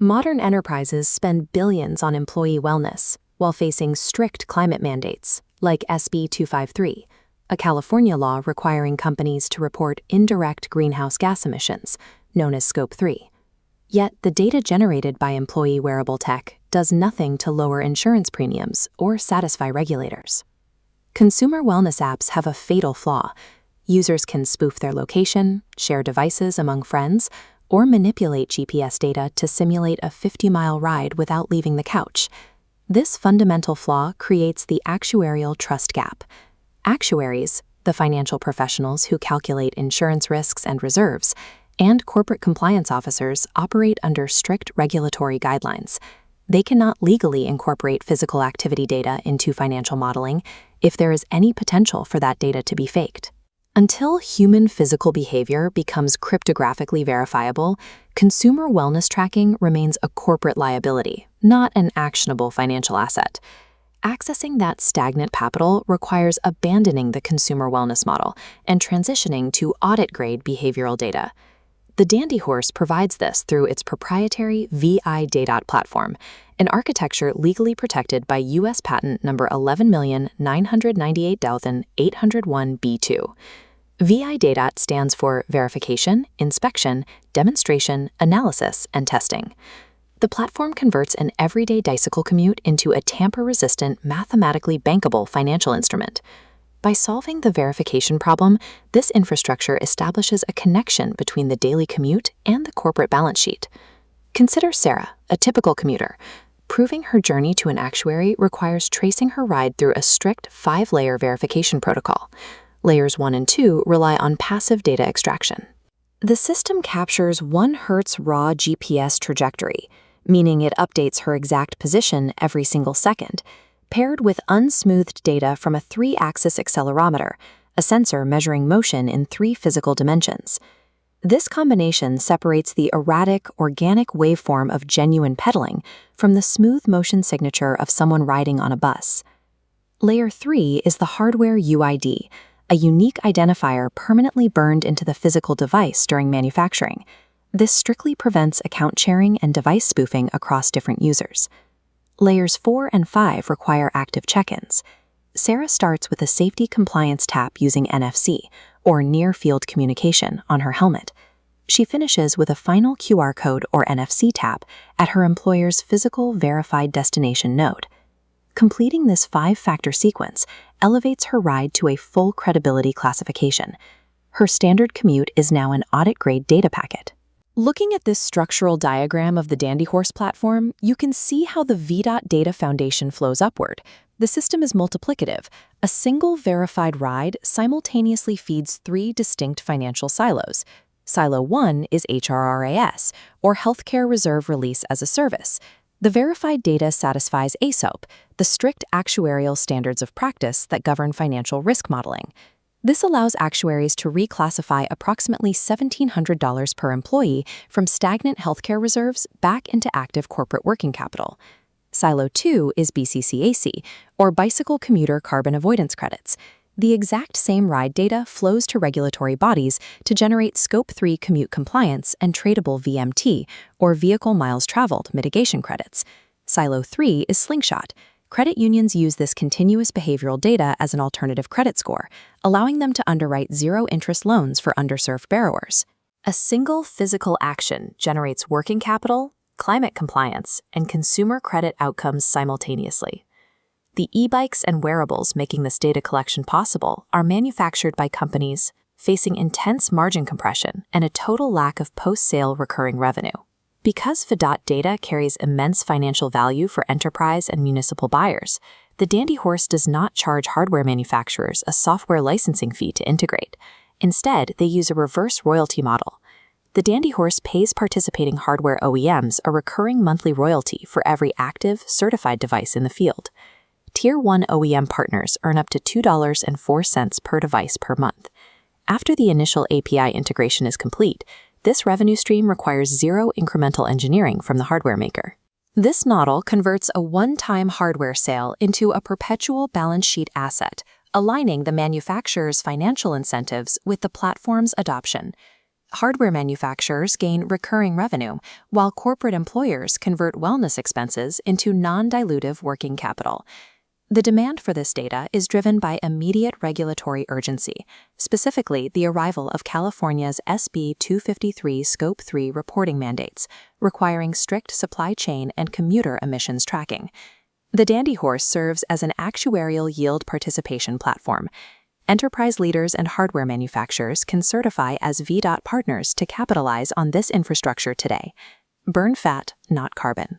Modern enterprises spend billions on employee wellness while facing strict climate mandates, like SB 253, a California law requiring companies to report indirect greenhouse gas emissions, known as Scope 3. Yet the data generated by employee wearable tech does nothing to lower insurance premiums or satisfy regulators. Consumer wellness apps have a fatal flaw. Users can spoof their location, share devices among friends, or manipulate GPS data to simulate a 50-mile ride without leaving the couch. This fundamental flaw creates the actuarial trust gap. Actuaries, the financial professionals who calculate insurance risks and reserves, and corporate compliance officers operate under strict regulatory guidelines. They cannot legally incorporate physical activity data into financial modeling if there is any potential for that data to be faked. Until human physical behavior becomes cryptographically verifiable, consumer wellness tracking remains a corporate liability, not an actionable financial asset. Accessing that stagnant capital requires abandoning the consumer wellness model and transitioning to audit-grade behavioral data. The Dandy Horse provides this through its proprietary VIDAT platform, an architecture legally protected by U.S. Patent number 11,998,801b2. VIDAT stands for Verification, Inspection, Demonstration, Analysis, and Testing. The platform converts an everyday bicycle commute into a tamper-resistant, mathematically bankable financial instrument. By solving the verification problem, this infrastructure establishes a connection between the daily commute and the corporate balance sheet. Consider Sarah, a typical commuter. Proving her journey to an actuary requires tracing her ride through a strict 5-layer verification protocol. Layers 1 and 2 rely on passive data extraction. The system captures 1 Hz raw GPS trajectory, meaning it updates her exact position every single second, paired with unsmoothed data from a 3-axis accelerometer, a sensor measuring motion in 3 physical dimensions. This combination separates the erratic, organic waveform of genuine pedaling from the smooth motion signature of someone riding on a bus. Layer 3 is the hardware UID, a unique identifier permanently burned into the physical device during manufacturing. This strictly prevents account sharing and device spoofing across different users. Layers 4 and 5 require active check-ins. Sarah starts with a safety compliance tap using NFC, or near-field communication, on her helmet. She finishes with a final QR code or NFC tap at her employer's physical verified destination node. Completing this 5-factor sequence elevates her ride to a full credibility classification. Her standard commute is now an audit-grade data packet. Looking at this structural diagram of the Dandy Horse platform, you can see how the VIDAT data foundation flows upward. The system is multiplicative. A single verified ride simultaneously feeds 3 distinct financial silos. Silo 1 is HRRaaS, or Healthcare Reserve Release as a Service. The verified data satisfies ASOP, the strict actuarial standards of practice that govern financial risk modeling. This allows actuaries to reclassify approximately $1,700 per employee from stagnant healthcare reserves back into active corporate working capital. Silo 2 is BCCAC, or Bicycle Commuter Carbon Avoidance Credits. The exact same ride data flows to regulatory bodies to generate Scope 3 commute compliance and tradable VMT, or Vehicle Miles Traveled, mitigation credits. Silo 3 is Slingshot. Credit unions use this continuous behavioral data as an alternative credit score, allowing them to underwrite zero-interest loans for underserved borrowers. A single physical action generates working capital, climate compliance, and consumer credit outcomes simultaneously. The e-bikes and wearables making this data collection possible are manufactured by companies facing intense margin compression and a total lack of post-sale recurring revenue. Because VIDAT data carries immense financial value for enterprise and municipal buyers, the Dandy Horse does not charge hardware manufacturers a software licensing fee to integrate. Instead, they use a reverse royalty model. The Dandy Horse pays participating hardware OEMs a recurring monthly royalty for every active, certified device in the field. Tier 1 OEM partners earn up to $2.04 per device per month. After the initial API integration is complete, this revenue stream requires zero incremental engineering from the hardware maker. This model converts a one-time hardware sale into a perpetual balance sheet asset, aligning the manufacturer's financial incentives with the platform's adoption. Hardware manufacturers gain recurring revenue, while corporate employers convert wellness expenses into non-dilutive working capital. The demand for this data is driven by immediate regulatory urgency, specifically the arrival of California's SB 253 Scope 3 reporting mandates, requiring strict supply chain and commuter emissions tracking. The Dandy Horse serves as an actuarial yield participation platform. Enterprise leaders and hardware manufacturers can certify as VIDAT partners to capitalize on this infrastructure today. Burn fat, not carbon.